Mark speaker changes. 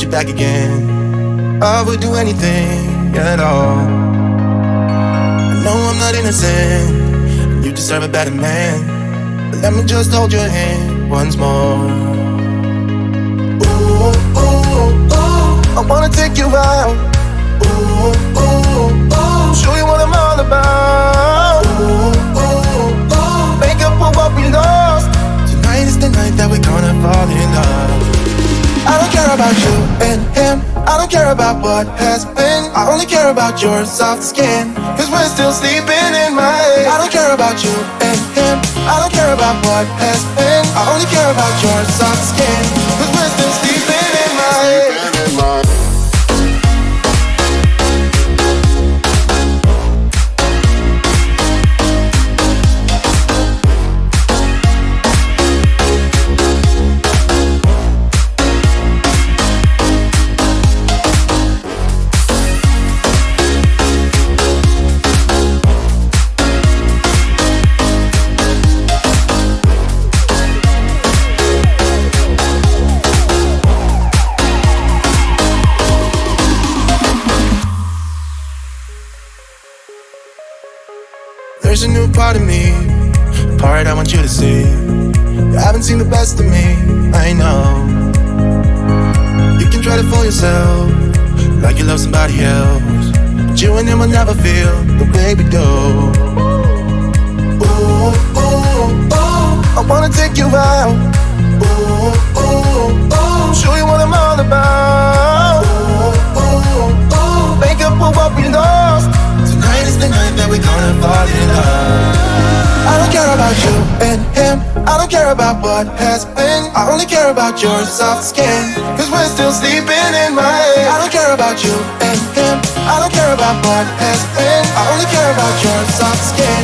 Speaker 1: you back again. I would do anything at all. I know I'm not innocent, you deserve a better man, but let me just hold your hand once more. Ooh, ooh, ooh, I wanna take you out. Ooh, ooh, ooh, show you what I'm all about. Ooh, ooh, ooh, make up for what we lost. Tonight is the night that we're gonna fall in love. I don't care about you and him, I don't care about what has been. I only care about your soft skin, cause we're still sleeping in my head. I don't care about you and him, I don't care about what has been. I only care about your soft skin, cause we're still sleeping in my head. There's a new part of me, a part I want you to see. You haven't seen the best of me, I know. You can try to fool yourself, like you love somebody else, but you and him will never feel the way we do. Ooh, ooh, ooh, I wanna take you out. Ooh, ooh, ooh, show you what I'm all about. Ooh, ooh, ooh, make up for what we lost. Tonight is the night that we're gonna fall in love. I don't care about you and him, I don't care about what has been. I only care about your soft skin, cause we're still sleeping in my head. I don't care about you and him, I don't care about what has been. I only care about your soft skin,